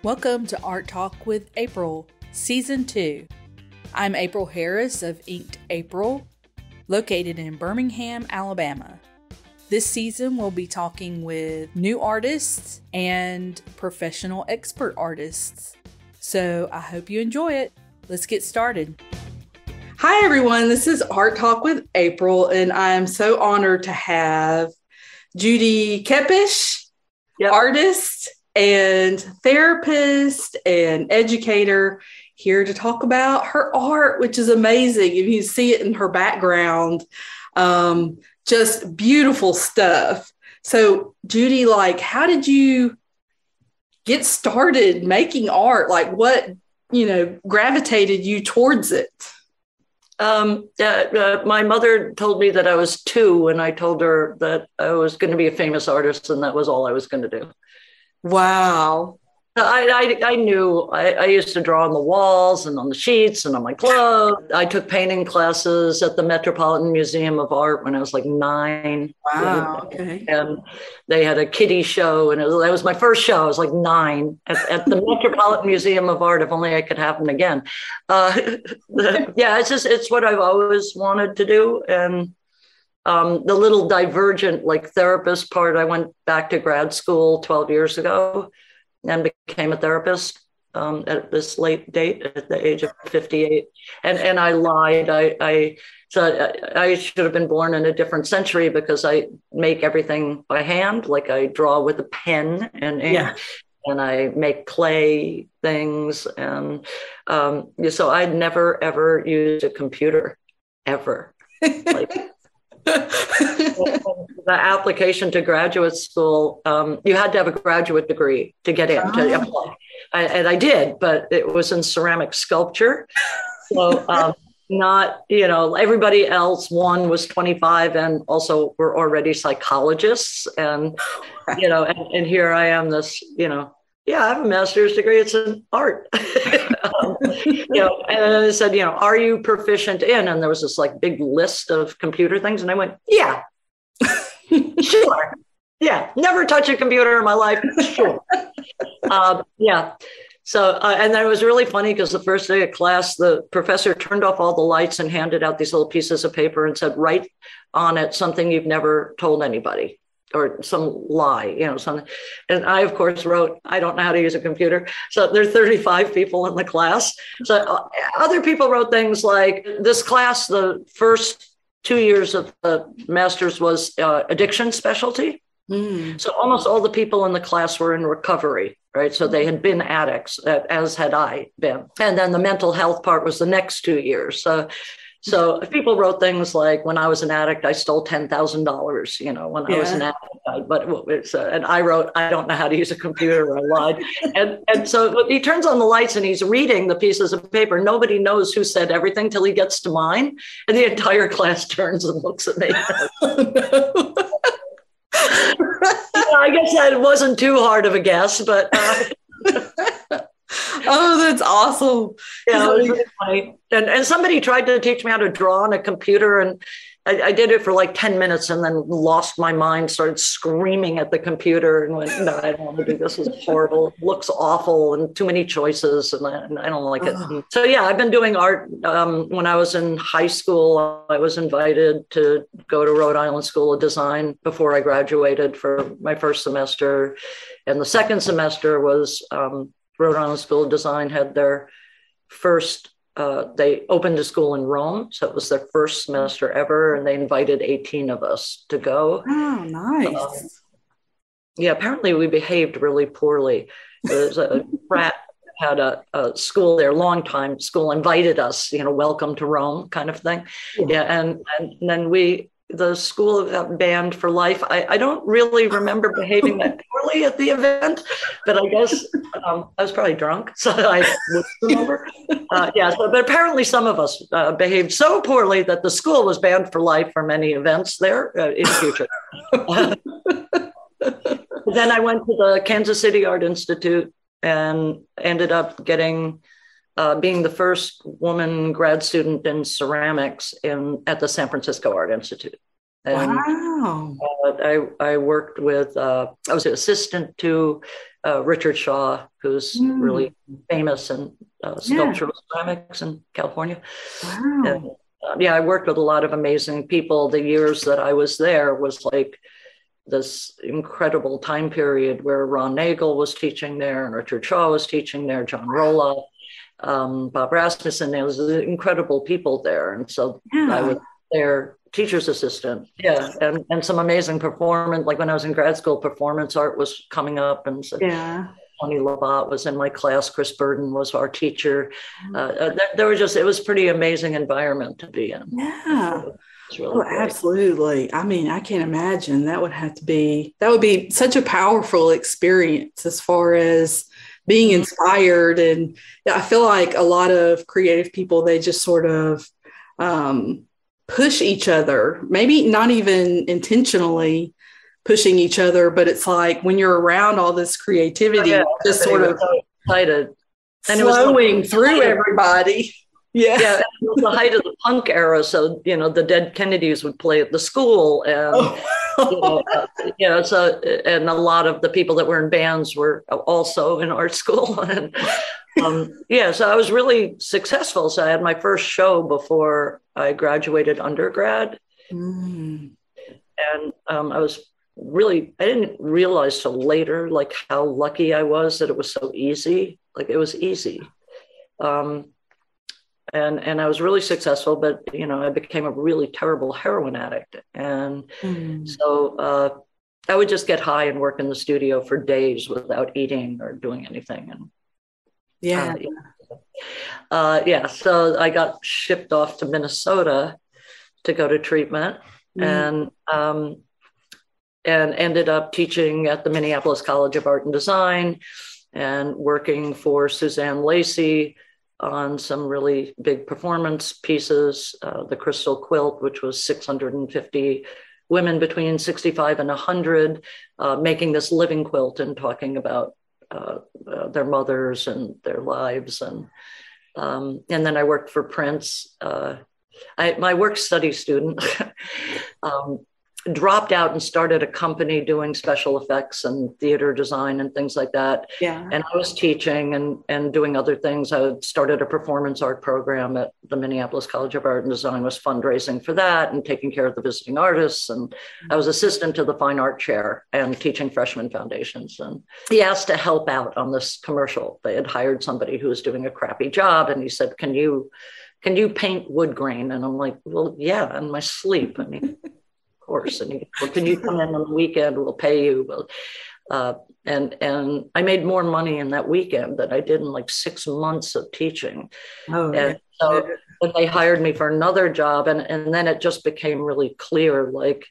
Welcome to Art Talk with April, Season 2. I'm April Harris of Inked April, located in Birmingham, Alabama. This season we'll be talking with new artists and professional expert artists. So I hope you enjoy it. Let's get started. Hi everyone, this is Art Talk with April, and I'm so honored to have Judy Kepes, artist and therapist and educator, here to talk about her art, which is amazing. If you see it in her background, just beautiful stuff. So Judy, how did you get started making art? What, gravitated you towards it? My mother told me that I was 2 when I told her that I was going to be a famous artist, and that was all I was going to do. Wow. I knew I used to draw on the walls and on the sheets and on my clothes. I took painting classes at the Metropolitan Museum of Art when I was 9. Wow. Okay. And they had a kiddie show, and that was my first show. I was 9 at the Metropolitan Museum of Art. If only it could happen again. It's what I've always wanted to do. And the little divergent therapist part, I went back to grad school 12 years ago and became a therapist at this late date, at the age of 58. And I lied. I should have been born in a different century, because I make everything by hand. I draw with a pen and ink, and I make clay things. And so I'd never, ever used a computer, ever. The application to graduate school, you had to have a graduate degree to get in, to apply. And I did, but it was in ceramic sculpture. So not, everybody else, one was 25 and also were already psychologists. And, and here I am, this, I have a master's degree. It's in art. And I said, are you proficient in? And there was this big list of computer things. And I went, yeah, sure. Yeah. Never touch a computer in my life. Sure. So, and then it was really funny, because the first day of class, the professor turned off all the lights and handed out these little pieces of paper and said, write on it something you've never told anybody, or some lie, something. And I, of course, wrote, I don't know how to use a computer. So there are 35 people in the class. So other people wrote things like, this class, the first 2 years of the master's was addiction specialty. So almost all the people in the class were in recovery, right? So they had been addicts, as had I been. And then the mental health part was the next 2 years. So people wrote things like, when I was an addict, I stole $10,000, when I was an addict. And I wrote, I don't know how to use a computer. I lied. And so he turns on the lights and he's reading the pieces of paper. Nobody knows who said everything till he gets to mine. And the entire class turns and looks at me. I guess that wasn't too hard of a guess, but... Oh, that's awesome. Yeah, it was really funny. And somebody tried to teach me how to draw on a computer, and I did it for 10 minutes and then lost my mind, started screaming at the computer and went, no, I don't want to do this. This is horrible. It looks awful and too many choices, and I don't like it. So yeah, I've been doing art. When I was in high school, I was invited to go to Rhode Island School of Design before I graduated for my first semester. And the second semester was Rhode Island School of Design had their first, they opened a school in Rome. So it was their first semester ever. And they invited 18 of us to go. Oh, nice. Apparently we behaved really poorly. There's a frat had a school there, long-time school, invited us, welcome to Rome kind of thing. And then the school got banned for life. I don't really remember behaving that poorly at the event, but I guess I was probably drunk, so I would remember. But apparently some of us behaved so poorly that the school was banned for life from any events there in the future. Then I went to the Kansas City Art Institute and ended up being the first woman grad student in ceramics at the San Francisco Art Institute. And Wow. I worked with, I was an assistant to Richard Shaw, who's really famous in sculptural ceramics in California. Wow. And, yeah, I worked with a lot of amazing people. The years that I was there was like this incredible time period where Ron Nagel was teaching there and Richard Shaw was teaching there, John Roloff, Bob Rasmussen. There was incredible people there. And so I was their teacher's assistant. Yeah. And some amazing performance. Like when I was in grad school, performance art was coming up. And so Tony Labat was in my class. Chris Burden was our teacher. There were just, it was pretty amazing environment to be in. Yeah. Really absolutely. I mean, I can't imagine that would be such a powerful experience as far as being inspired. And I feel like a lot of creative people, they just sort of push each other, maybe not even intentionally pushing each other, but it's like when you're around all this creativity, just sort of excited and flowing through everybody. Yeah, it was the height of the punk era. So, you know, the Dead Kennedys would play at the school. And, so, and a lot of the people that were in bands were also in art school. And so I was really successful. So I had my first show before I graduated undergrad. And I didn't realize till later, like how lucky I was that it was so easy. Like it was easy. And I was really successful, but, you know, I became a really terrible heroin addict. And so I would just get high and work in the studio for days without eating or doing anything. And so I got shipped off to Minnesota to go to treatment and ended up teaching at the Minneapolis College of Art and Design and working for Suzanne Lacey on some really big performance pieces, the Crystal Quilt, which was 650 women between 65 and 100, making this living quilt and talking about their mothers and their lives. And then I worked for Prince. My work study student dropped out and started a company doing special effects and theater design and things like that. And I was teaching and doing other things. I started a performance art program at the Minneapolis College of Art and Design, was fundraising for that and taking care of the visiting artists. And I was assistant to the fine art chair and teaching freshman foundations. And he asked to help out on this commercial. They had hired somebody who was doing a crappy job. And he said, can you paint wood grain? And I'm like, well, yeah, in my sleep. I mean, course. And well, can you come in on the weekend? We'll pay you. And I made more money in that weekend than I did in like 6 months of teaching. So when they hired me for another job, and then it just became really clear, like,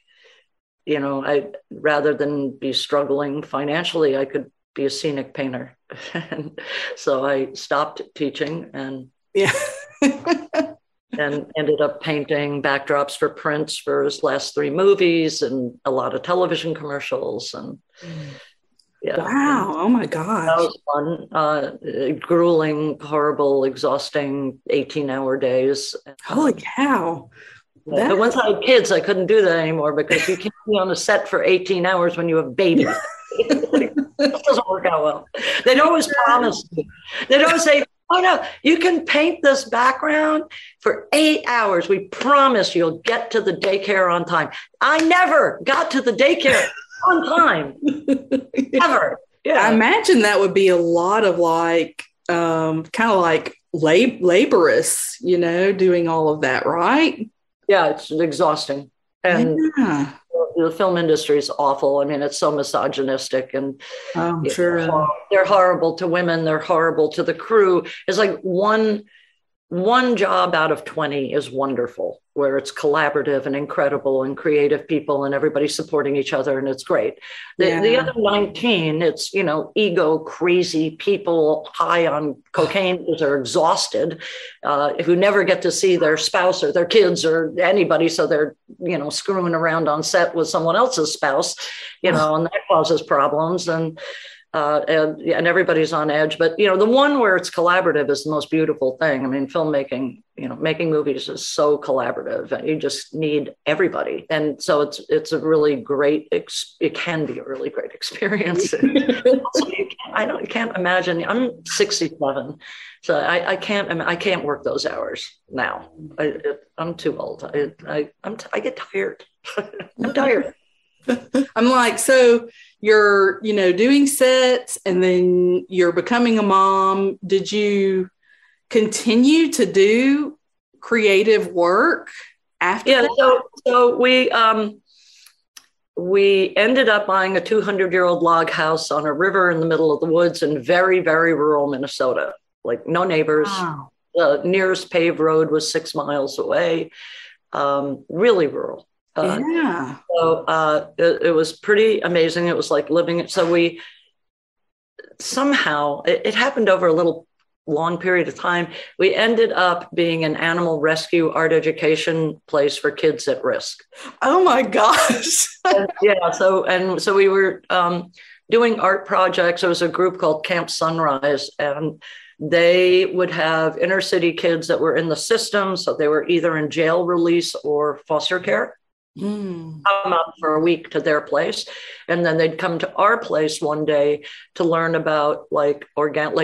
you know, rather than be struggling financially, I could be a scenic painter. And so I stopped teaching and and ended up painting backdrops for Prince for his last 3 movies and a lot of television commercials. And wow, oh my gosh. That was fun. Grueling, horrible, exhausting 18-hour days. Holy cow. But once I had kids, I couldn't do that anymore because you can't be on a set for 18 hours when you have babies. It doesn't work out well. They'd always promise you. They'd always say, oh no, you can paint this background for 8 hours. We promise you'll get to the daycare on time. I never got to the daycare on time. Ever. Yeah. I imagine that would be a lot of like, kind of like laborious, you know, doing all of that, right? Yeah, it's exhausting. And the film industry is awful. I mean, it's so misogynistic and they're horrible to women. They're horrible to the crew. It's like one job out of 20 is wonderful, where it's collaborative and incredible and creative people and everybody supporting each other. And it's great. The other 19, it's, you know, ego crazy people high on cocaine because they're exhausted, who never get to see their spouse or their kids or anybody. So they're, you know, screwing around on set with someone else's spouse, you know, and that causes problems. And and everybody's on edge. But, the one where it's collaborative is the most beautiful thing. I mean, filmmaking, making movies is so collaborative, and you just need everybody. And so it's a really great, it can be a really great experience. I can't imagine. I'm 67, so I can't work those hours now. I'm too old. I get tired. I'm tired. I'm like, so you're, doing sets and then you're becoming a mom. Did you continue to do creative work after that? So we ended up buying a 200-year-old log house on a river in the middle of the woods in very, very rural Minnesota, like no neighbors. Wow. The nearest paved road was 6 miles away, really rural. Yeah. So it was pretty amazing. It was like living. So we somehow, it happened over a little long period of time. We ended up being an animal rescue art education place for kids at risk. Oh my gosh. So we were doing art projects. There was a group called Camp Sunrise, and they would have inner city kids that were in the system. So they were either in jail release or foster care. Come up for a week to their place, and then they'd come to our place one day to learn about like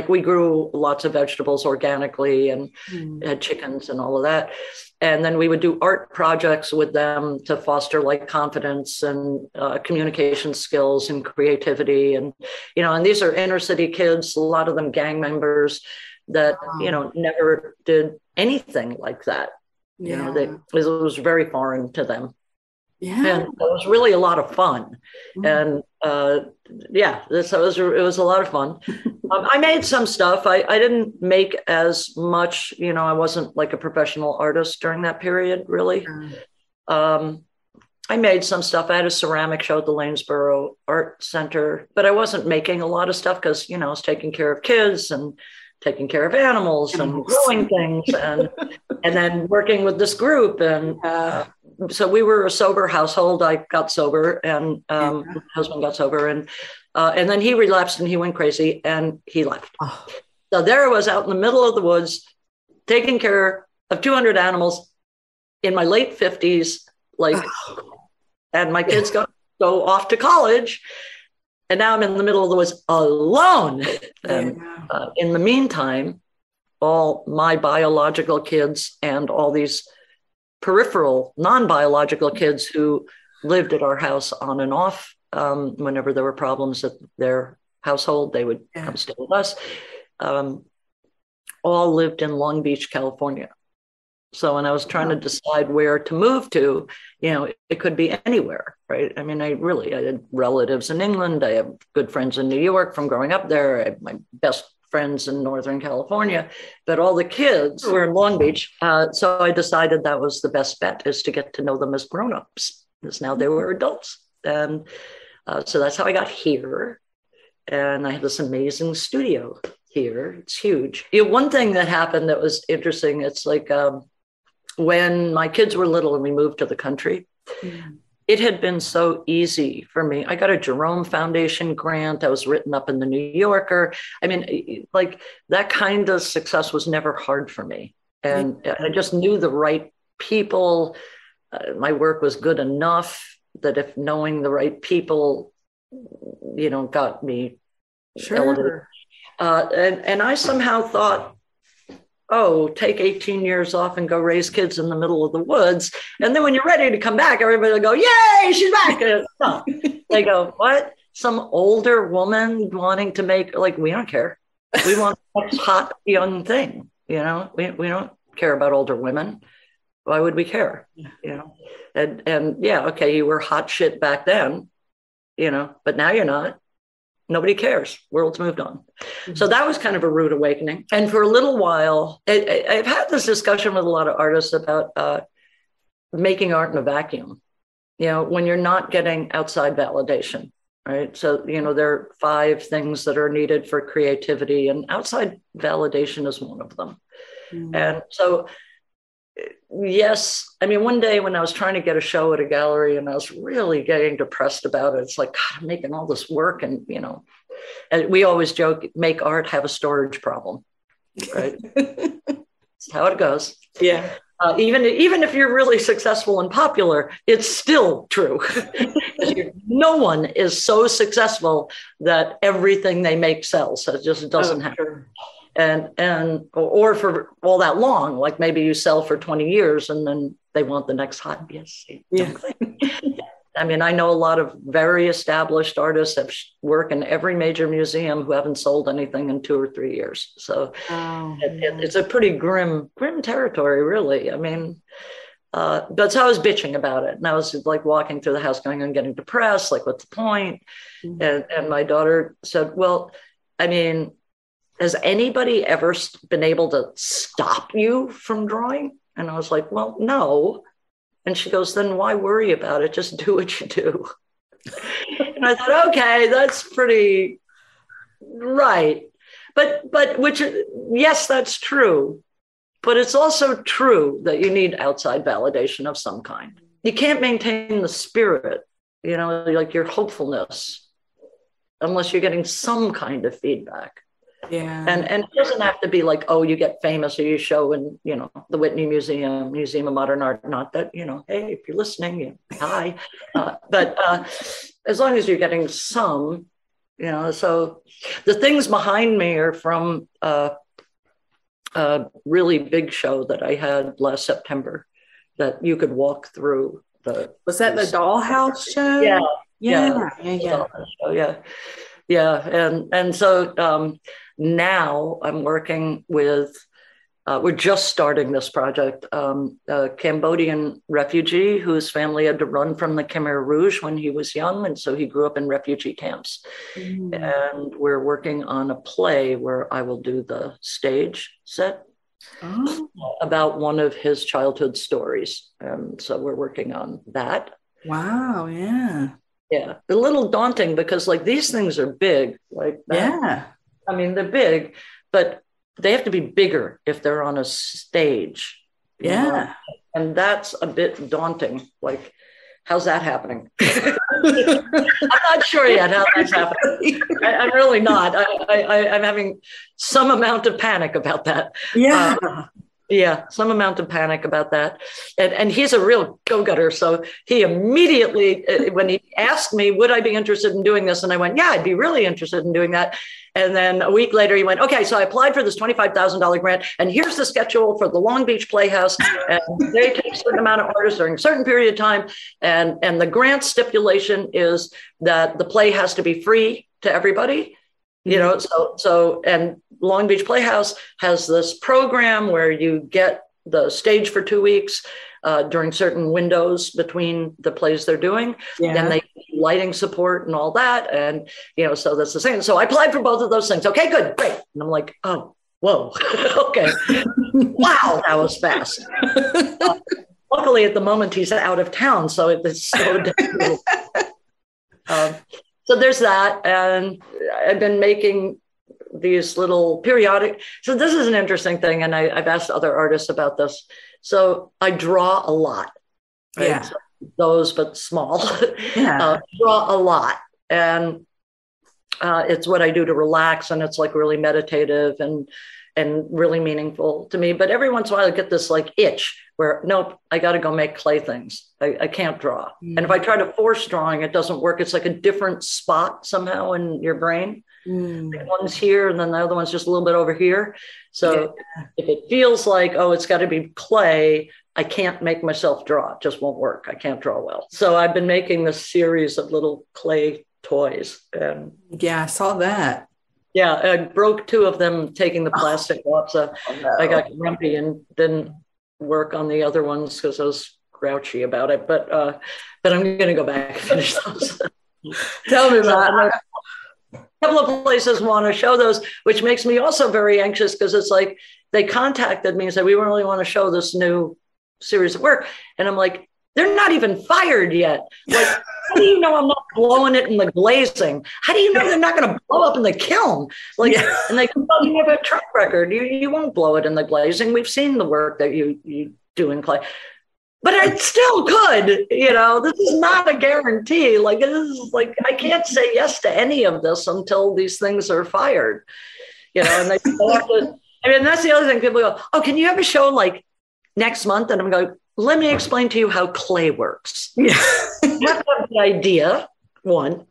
we grew lots of vegetables organically and had chickens and all of that. And then we would do art projects with them to foster like confidence and communication skills and creativity. And and these are inner city kids, a lot of them gang members that never did anything like that. It was very foreign to them. Yeah. And it was really a lot of fun. And so it was a lot of fun. I made some stuff. I didn't make as much, I wasn't like a professional artist during that period, really. I made some stuff. I had a ceramic show at the Lanesboro Art Center, but I wasn't making a lot of stuff because, I was taking care of kids and taking care of animals and growing things and then working with this group. And so we were a sober household. I got sober and my husband got sober and then he relapsed and he went crazy and he left. Oh. So there I was out in the middle of the woods, taking care of 200 animals in my late 50s, and my kids go off to college. And now I'm in the middle of the woods alone. And in the meantime, all my biological kids and all these peripheral non-biological kids who lived at our house on and off, whenever there were problems at their household, they would come stay with us, all lived in Long Beach, California. So when I was trying to decide where to move to, it could be anywhere, right? I mean, I had relatives in England. I have good friends in New York from growing up there. I have my best friends in Northern California, but all the kids were in Long Beach. So I decided that was the best bet, is to get to know them as grownups, because now they were adults. And so that's how I got here. And I have this amazing studio here. It's huge. One thing that happened that was interesting, it's like, when my kids were little and we moved to the country, it had been so easy for me. I got a Jerome Foundation grant. I was written up in the New Yorker. I mean, like that kind of success was never hard for me. And I just knew the right people. My work was good enough that if knowing the right people, got me elevated. And I somehow thought, take 18 years off and go raise kids in the middle of the woods. And then when you're ready to come back, everybody will go, yay, she's back. No. They go, what? Some older woman wanting to make, we don't care. We want a hot young thing. We don't care about older women. Why would we care? And you were hot shit back then, but now you're not. Nobody cares. World's moved on. So that was kind of a rude awakening. And for a little while, I've had this discussion with a lot of artists about making art in a vacuum, when you're not getting outside validation, right? So, there are 5 things that are needed for creativity, and outside validation is one of them. And so, yes, I mean, one day when I was trying to get a show at a gallery and I was really getting depressed about it, it's like, God, I'm making all this work and, And we always joke, make art, have a storage problem, right? That's how it goes. Yeah. Even if you're really successful and popular, it's still true. No one is so successful that everything they make sells. It just doesn't happen. Sure. Or for all that long, like maybe you sell for 20 years and then they want the next hot. Yes. Yeah. I mean, I know a lot of very established artists that work in every major museum who haven't sold anything in 2 or 3 years. So it's a pretty grim territory, really. I mean, but so I was bitching about it. And I was like walking through the house going, I'm getting depressed. Like, what's the point? Mm-hmm. And my daughter said, well, I mean, has anybody ever been able to stop you from drawing? And I was like, well, no. And she goes, then why worry about it? Just do what you do. And I thought, okay, that's pretty right. But which, yes, that's true. But it's also true that you need outside validation of some kind. You can't maintain the spirit, like your hopefulness, unless you're getting some kind of feedback. Yeah. And it doesn't have to be like, oh, you get famous or you show in, the Whitney Museum of Modern Art. Not that, hey, if you're listening, hi. But as long as you're getting some, so the things behind me are from a really big show that I had last September that you could walk through. Was that the Dollhouse show? Yeah. And so now I'm working with, we're just starting this project, a Cambodian refugee whose family had to run from the Khmer Rouge when he was young. And so he grew up in refugee camps. And we're working on a play where I will do the stage set about one of his childhood stories. And so we're working on that. Wow, yeah. Yeah, a little daunting because like these things are big. Like yeah, I mean they're big, but they have to be bigger if they're on a stage. Yeah, and that's a bit daunting. Like, how's that happening? I'm not sure yet how that's happening. I'm really not. I'm having some amount of panic about that. Yeah. Yeah, some amount of panic about that. And he's a real go-getter. So he immediately, when he asked me, would I be interested in doing this? And I went, yeah, I'd be really interested in doing that. And then a week later, he went, okay, so I applied for this $25,000 grant. And here's the schedule for the Long Beach Playhouse. And they take a certain amount of artists during a certain period of time. And the grant stipulation is that the play has to be free to everybody. And Long Beach Playhouse has this program where you get the stage for 2 weeks during certain windows between the plays they're doing. Yeah. And they lighting support and all that. And, so that's the same. So I applied for both of those things. Okay, good, great. And I'm like, oh, whoa, okay. Wow, that was fast. Luckily, at the moment, he's out of town. So it's so difficult. So there's that. And I've been making these little periodic. So this is an interesting thing. And I've asked other artists about this. So I draw a lot. Right? Yeah. So those, but small. Yeah. Draw a lot. And it's what I do to relax. And it's like really meditative and really meaningful to me. But every once in a while I get this like itch where, nope, I got to go make clay things. I can't draw. And if I try to force drawing, it doesn't work. It's like a different spot somehow in your brain. Like one's here and then the other one's just a little bit over here. So if it feels like, oh, it's got to be clay, I can't make myself draw. It just won't work. I can't draw well. So I've been making this series of little clay toys. Yeah, I saw that. Yeah, I broke 2 of them taking the plastic off. So I got grumpy and didn't work on the other ones because I was grouchy about it. But I'm going to go back and finish those. Tell me about it. A couple of places want to show those, which makes me also very anxious because it's like they contacted me and said, we really want to show this new series of work. And I'm like, they're not even fired yet. Like, how do you know I'm not blowing it in the glazing? How do you know they're not going to blow up in the kiln? Like, and they go, oh, you have a track record. You won't blow it in the glazing. We've seen the work that you do in clay. but it still could, this is not a guarantee. Like, this is like, I can't say yes to any of this until these things are fired, and they have to, that's the other thing. People go, oh, can you have a show like next month? And I'm going, let me explain to you how clay works. Yeah. You have to have the idea, one,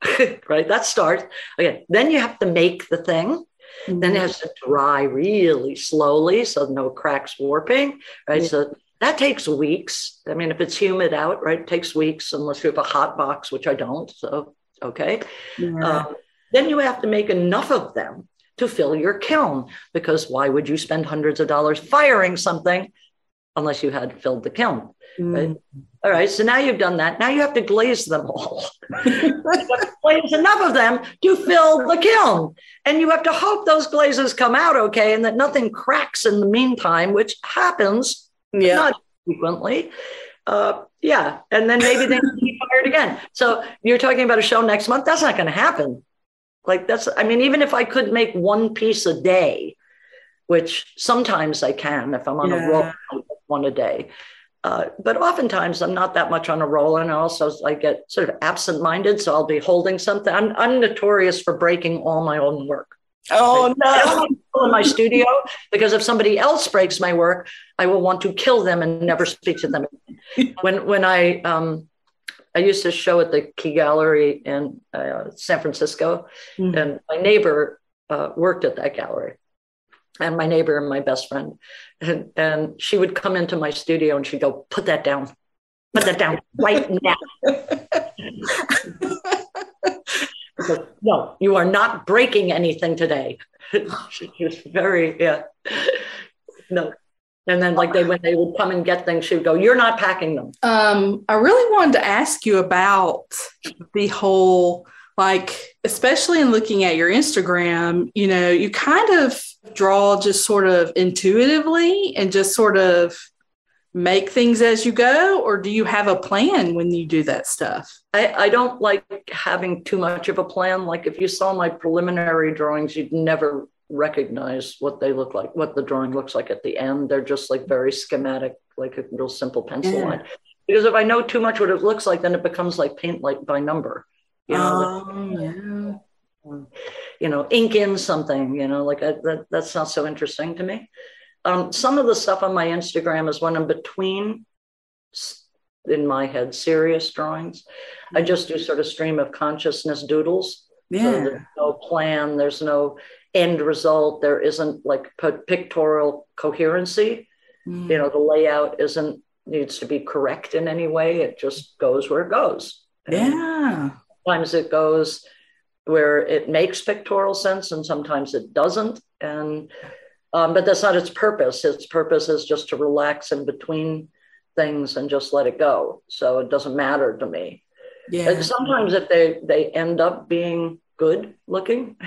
right? That starts. Okay. Then you have to make the thing. Mm-hmm. Then it has to dry really slowly so no cracks warping, right? Yeah. So that takes weeks. If it's humid out, right, it takes weeks unless you have a hot box, which I don't. So, okay. Yeah. Then you have to make enough of them to fill your kiln, because why would you spend hundreds of dollars firing something unless you had filled the kiln? Right? All right. So now you've done that. Now you have to glaze them all. You have to glaze enough of them to fill the kiln. And you have to hope those glazes come out okay and that nothing cracks in the meantime, which happens. Yeah. Not frequently. Yeah. And then maybe they need to be fired again. So you're talking about a show next month. That's not going to happen. Like even if I could make one piece a day, which sometimes I can, if I'm on a roll, one a day. But oftentimes I'm not that much on a roll. And also I get sort of absent-minded. So I'll be holding something. I'm notorious for breaking all my own work. Oh, no. I don't want people in my studio, because if somebody else breaks my work, I will want to kill them and never speak to them. When I used to show at the Key Gallery in San Francisco, and my neighbor worked at that gallery, and my neighbor and my best friend, and she would come into my studio and she'd go, put that down right now. Said, no, you are not breaking anything today. She was very, no. And then when they would come and get things, she would go, you're not packing them. I really wanted to ask you about the whole, especially in looking at your Instagram, you kind of draw just sort of intuitively and just sort of make things as you go, or do you have a plan when you do that stuff? I don't like having too much of a plan. Like if you saw my preliminary drawings, you'd never recognize what they look like, what the drawing looks like at the end. They're just very schematic, like a real simple pencil line. Because if I know too much what it looks like, then it becomes like paint by number. Ink in something, that's not so interesting to me. Some of the stuff on my Instagram is when I'm between, in my head, serious drawings. I just do sort of stream of consciousness doodles. Yeah. So there's no plan. There's no end result. There isn't pictorial coherency. The layout needs to be correct in any way. It just goes where it goes. Yeah. Sometimes it goes where it makes pictorial sense and sometimes it doesn't. And but that's not its purpose. Its purpose is just to relax in between things and just let it go. So it doesn't matter to me. Yeah. And sometimes if they end up being good looking,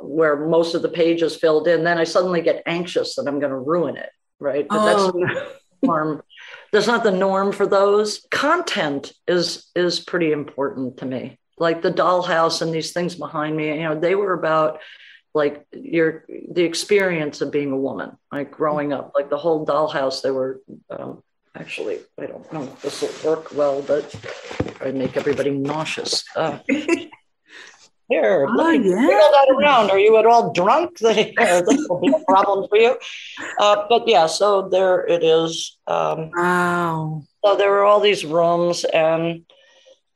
where most of the page is filled in, then I suddenly get anxious that I'm going to ruin it. Right. But that's the norm. That's not the norm for those. Content is pretty important to me. Like the dollhouse and these things behind me, they were about the experience of being a woman, growing up, the whole dollhouse. They were actually, I don't know if this will work well, but I make everybody nauseous. Here, let me wiggle that around. Are you at all drunk? This will be a problem for you. But yeah, so there it is. Wow. So there were all these rooms, and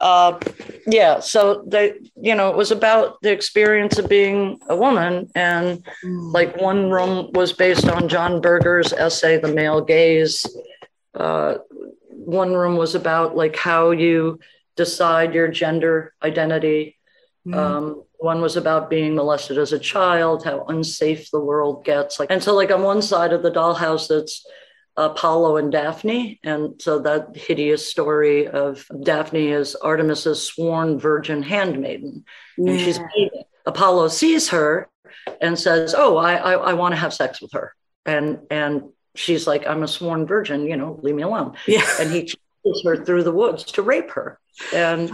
so they, it was about the experience of being a woman. And one room was based on John Berger's essay, The Male Gaze. One room was about how you decide your gender identity. One was about being molested as a child, how unsafe the world gets. And so on one side of the dollhouse, it's Apollo and Daphne. And so that hideous story of Daphne is Artemis's sworn virgin handmaiden. And she's bathing. Apollo sees her and says, oh, I want to have sex with her. And she's like, I'm a sworn virgin, leave me alone. Yeah. And he chases her through the woods to rape her. And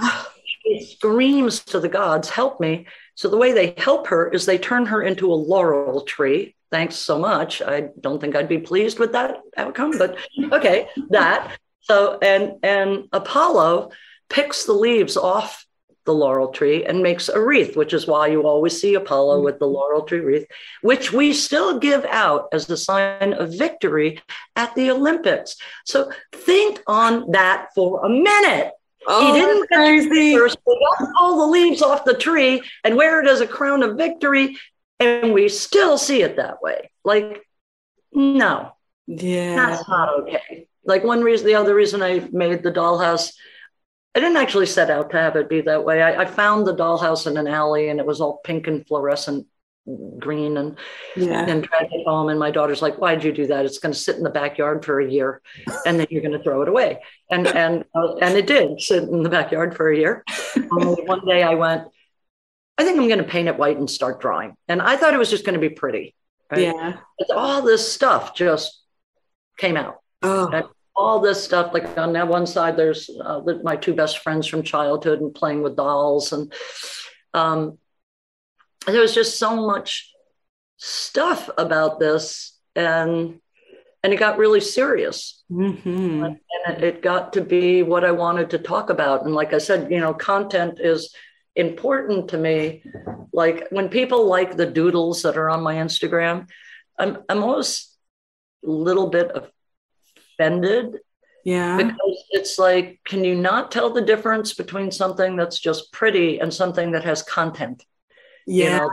she screams to the gods, help me. So the way they help her is they turn her into a laurel tree. Thanks so much. I don't think I'd be pleased with that outcome, but okay, that. So, and Apollo picks the leaves off the laurel tree and makes a wreath, which is why you always see Apollo with the laurel tree wreath, which we still give out as a sign of victory at the Olympics. So think on that for a minute. Oh, he didn't crazy. First, we got all the leaves off the tree and wear it as a crown of victory, and we still see it that way. Like, no, that's not okay. Like the other reason I made the dollhouse, I didn't actually set out to have it be that way. I found the dollhouse in an alley and it was all pink and fluorescent green and dragged it home. And my daughter's like, why'd you do that? It's going to sit in the backyard for a year and then you're going to throw it away. And it did sit in the backyard for a year. One day I went, I think I'm going to paint it white and start drawing. And I thought it was just going to be pretty. Right? Yeah. But all this stuff just came out. Oh. And all this stuff, like on that one side, there's my two best friends from childhood and playing with dolls. And there was just so much stuff about this. And it got really serious. Mm-hmm. And it got to be what I wanted to talk about. And like I said, content is important to me. Like when people like the doodles that are on my Instagram, I'm always a little bit offended. Yeah. Because it's like, can you not tell the difference between something that's just pretty and something that has content? Yeah.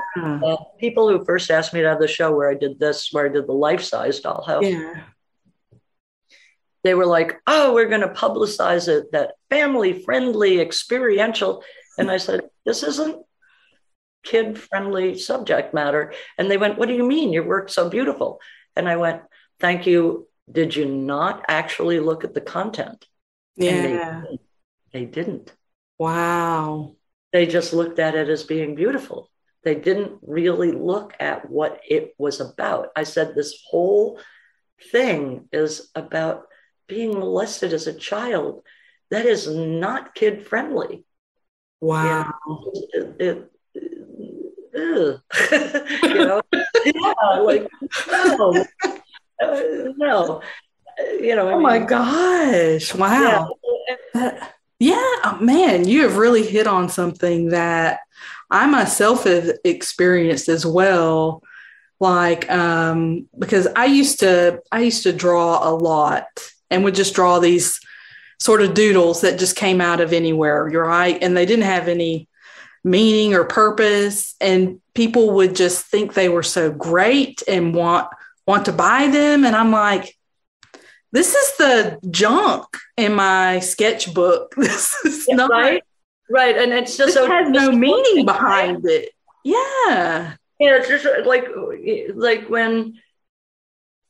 People who first asked me to have the show where I did the life-size dollhouse. They were like, oh, we're going to publicize it, that family-friendly, experiential. And I said, this isn't kid-friendly subject matter. And they went, what do you mean? Your work's so beautiful. And I went, thank you. Did you not actually look at the content? Yeah. And they didn't. Wow. They just looked at it as being beautiful. They didn't really look at what it was about. I said, this whole thing is about being molested as a child. That is not kid-friendly. Wow. Like, no. No, oh my gosh. Wow. Yeah, man, you have really hit on something that I myself have experienced as well. Like, because I used to draw a lot and would just draw these sort of doodles that just came out of anywhere. You're right. And they didn't have any meaning or purpose. And people would just think they were so great and want to buy them. And I'm like, this is the junk in my sketchbook. This is not right. And it's just it has no meaning behind it. Yeah. Yeah. It's just like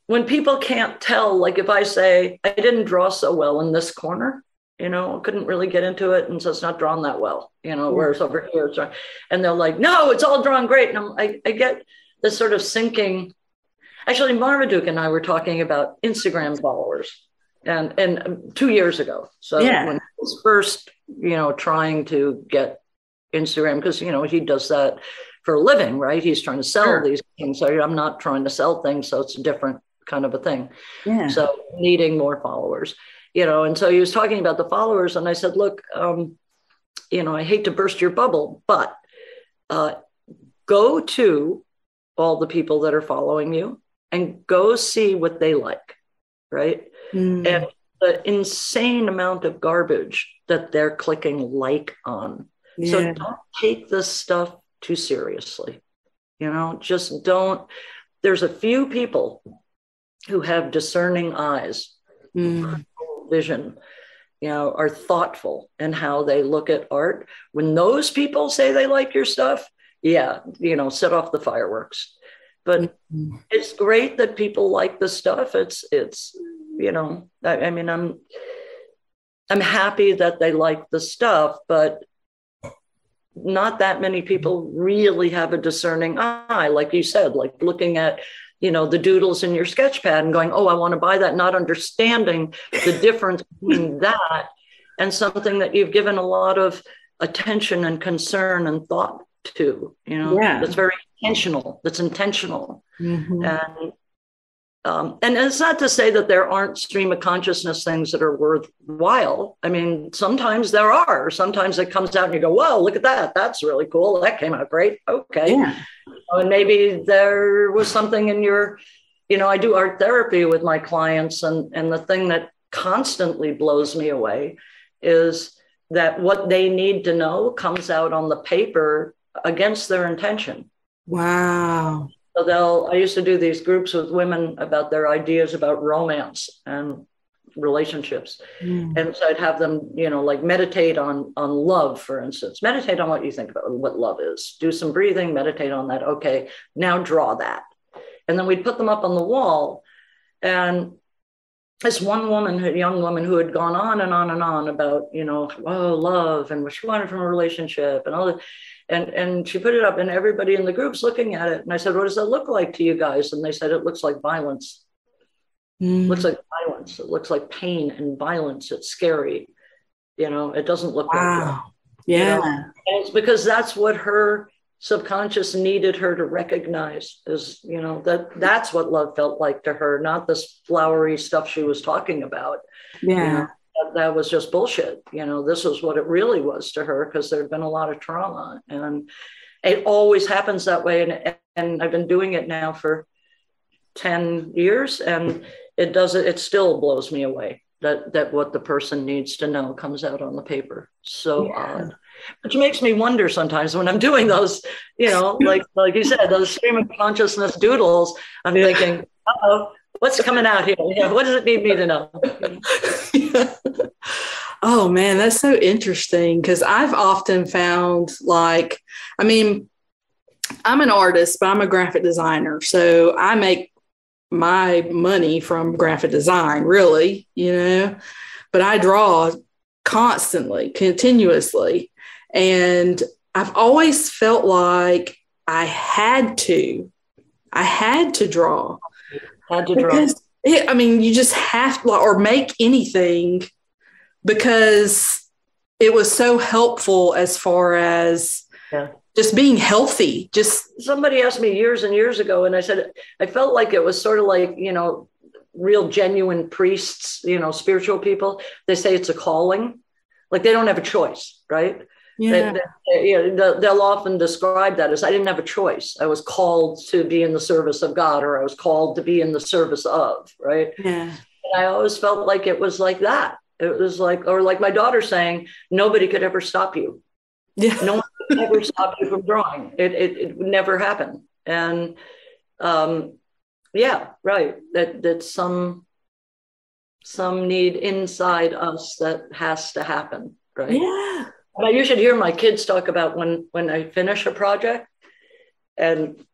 when people can't tell, like if I say I didn't draw so well in this corner, couldn't really get into it. And so it's not drawn that well, whereas over here, and they're like, no, it's all drawn great. And I get this sort of sinking. Actually, Marmaduke and I were talking about Instagram followers and 2 years ago. So when he was first, trying to get Instagram, because, he does that for a living, right? He's trying to sell these things. So I'm not trying to sell things. So it's a different kind of a thing. Yeah. So needing more followers, and so he was talking about the followers. And I said, look, I hate to burst your bubble, but go to all the people that are following you and go see what they like, right? Mm. And the insane amount of garbage that they're clicking like on. Yeah. So don't take this stuff too seriously. Just don't. There's a few people who have discerning eyes, vision, are thoughtful in how they look at art. When those people say they like your stuff, set off the fireworks. But it's great that people like the stuff. It's I mean, I'm happy that they like the stuff, but not that many people really have a discerning eye, like you said, like looking at, the doodles in your sketch pad and going, oh, I want to buy that, not understanding the difference between that and something that you've given a lot of attention and concern and thought to, that's very intentional. That's intentional. Mm-hmm. And it's not to say that there aren't stream of consciousness things that are worthwhile. I mean, sometimes there are. Sometimes it comes out and you go, whoa, look at that. That's really cool. That came out great. Okay. Yeah. And maybe there was something in your, I do art therapy with my clients. And the thing that constantly blows me away is that what they need to know comes out on the paper against their intention. Wow. So I used to do these groups with women about their ideas about romance and relationships. And so I'd have them, like meditate on love, for instance. Meditate on what you think about what love is. Do some breathing, meditate on that. Okay, now draw that. And then we'd put them up on the wall. And this one woman, a young woman who had gone on and on and on about, love and what she wanted from a relationship and all that. And she put it up and everybody in the group's looking at it. And I said, what does that look like to you guys? And they said, it looks like violence. It looks like violence. It looks like pain and violence. It's scary. It doesn't look like that. Yeah. And it's because that's what her subconscious needed her to recognize is, that's what love felt like to her, not this flowery stuff she was talking about. Yeah. That was just bullshit. This was what it really was to her because there'd been a lot of trauma and it always happens that way. And I've been doing it now for 10 years and it still blows me away that what the person needs to know comes out on the paper. So odd. Which makes me wonder sometimes when I'm doing those, like you said, those stream of consciousness doodles, I'm thinking, uh-oh, what's coming out here? What does it need me to know? Oh man, that's so interesting because I've often found I'm an artist, but I'm a graphic designer. So I make my money from graphic design, really, but I draw constantly, continuously. And I've always felt like I had to draw. Because you just have to, or make anything because it was so helpful as far as just being healthy. Just somebody asked me years and years ago, and I said, I felt like it was sort of like, real genuine priests, spiritual people. They say it's a calling, like they don't have a choice, right? Yeah. They'll often describe that as I didn't have a choice. I was called to be in the service of God, or I was called to be in the service of, right? Yeah. And I always felt like it was like that. It was like, or like my daughter saying, nobody could ever stop you. Yeah. No one could ever stop you from drawing. It would never happen. And right. That some need inside us that has to happen, right? Yeah. But you should hear my kids talk about when I finish a project and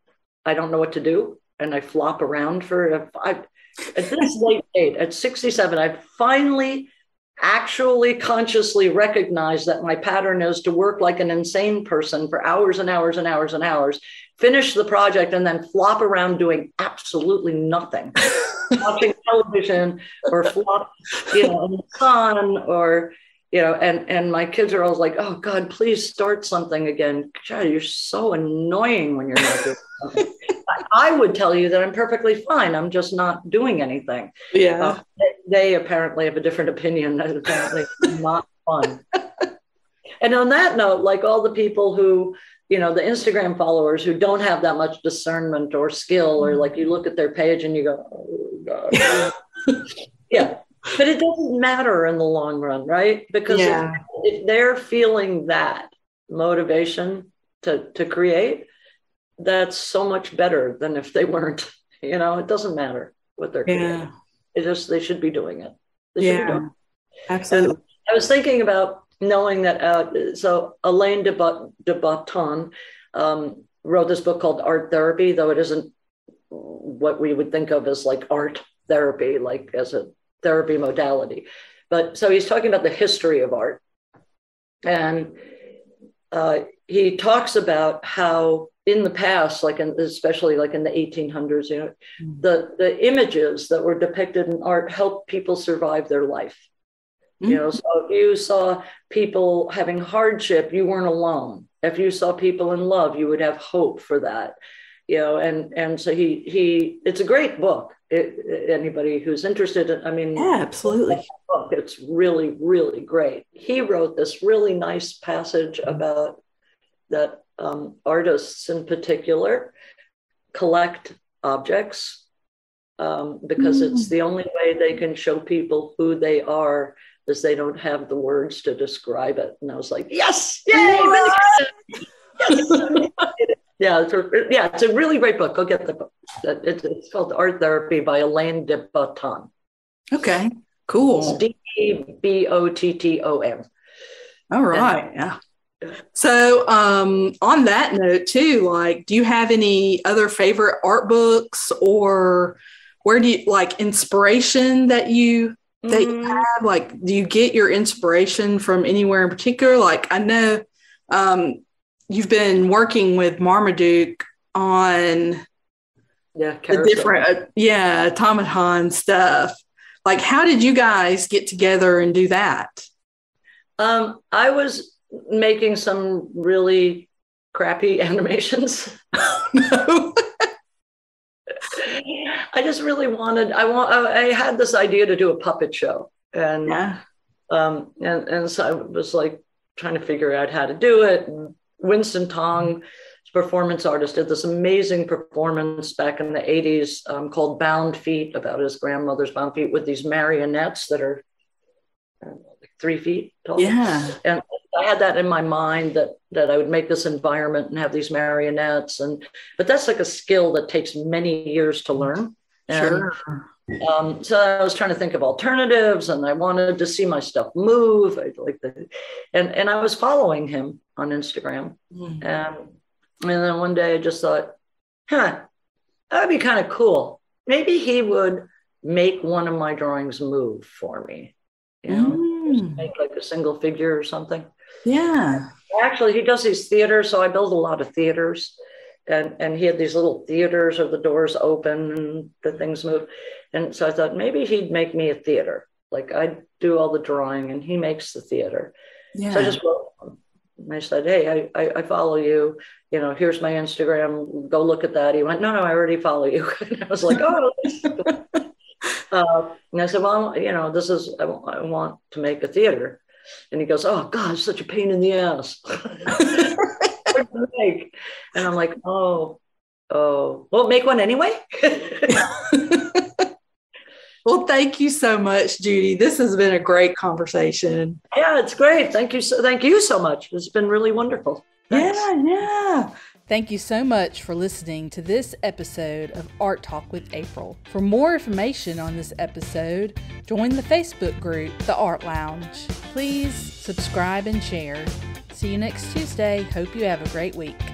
I don't know what to do and I flop around at this late date, at 67, I finally actually consciously recognize that my pattern is to work like an insane person for hours and hours and hours and hours, finish the project, and then flop around doing absolutely nothing, watching television or flop, in the sun or, and my kids are always like, oh God, please start something again. God, you're so annoying when you're not doing something. I would tell you that I'm perfectly fine. I'm just not doing anything. Yeah. They apparently have a different opinion. That's apparently not fun. And on that note, like all the people who, the Instagram followers who don't have that much discernment or skill, or like you look at their page and you go, oh God. Yeah. But it doesn't matter in the long run, right? Because if they're feeling that motivation to create, that's so much better than if they weren't. It doesn't matter what they're creating. They should be doing it. They should be doing it. Absolutely. And I was thinking about knowing that. So Alain de Botton wrote this book called Art Therapy, though it isn't what we would think of as like art therapy, like as a therapy modality. But so he's talking about the history of art. And he talks about how in the past, especially like in the 1800s, the images that were depicted in art helped people survive their life. So if you saw people having hardship, you weren't alone. If you saw people in love, you would have hope for that. and so it's a great book. Anybody who's interested in, I mean, yeah, absolutely. Book, it's really, really great. He wrote this really nice passage about that artists in particular collect objects because it's the only way they can show people who they are, is they don't have the words to describe it. And I was like, yes, yay! Yes. It's a really great book. Go get the book. It's called Art Therapy by Elaine de Botton. Okay, cool. It's Debotton. All right. Yeah. So on that note too, like, do you have any other favorite art books, or where do you like inspiration that you have? Like, do you get your inspiration from anywhere in particular? Like, I know you've been working with Marmaduke on the different automaton stuff. Like, how did you guys get together and do that? I was making some really crappy animations. No. I just really I had this idea to do a puppet show, and so I was like trying to figure out how to do it. And Winston Tong, performance artist, did this amazing performance back in the 80s called Bound Feet, about his grandmother's bound feet, with these marionettes that are 3 feet tall. Yeah. And I had that in my mind that I would make this environment and have these marionettes, but that's like a skill that takes many years to learn. Sure. So I was trying to think of alternatives, and I wanted to see my stuff move. And I was following him on Instagram, and then one day I just thought, that would be kind of cool. Maybe he would make one of my drawings move for me, make like a single figure or something. Yeah. Actually, he does these theaters, so I build a lot of theaters. And he had these little theaters where the doors open and the things move. And so I thought maybe he'd make me a theater. Like, I'd do all the drawing and he makes the theater. Yeah. So I just wrote him. And I said, hey, I follow you. Here's my Instagram. Go look at that. He went, no, I already follow you. And I was like, oh. And I said, well, I want to make a theater. And he goes, oh, God, it's such a pain in the ass. And I'm like, oh, well, make one anyway. Well, thank you so much, Judy. This has been a great conversation. Yeah, it's great. Thank you so much. It's been really wonderful. Thanks. Yeah. Thank you so much for listening to this episode of Art Talk with April. For more information on this episode, join the Facebook group, The Art Lounge. Please subscribe and share. See you next Tuesday. Hope you have a great week.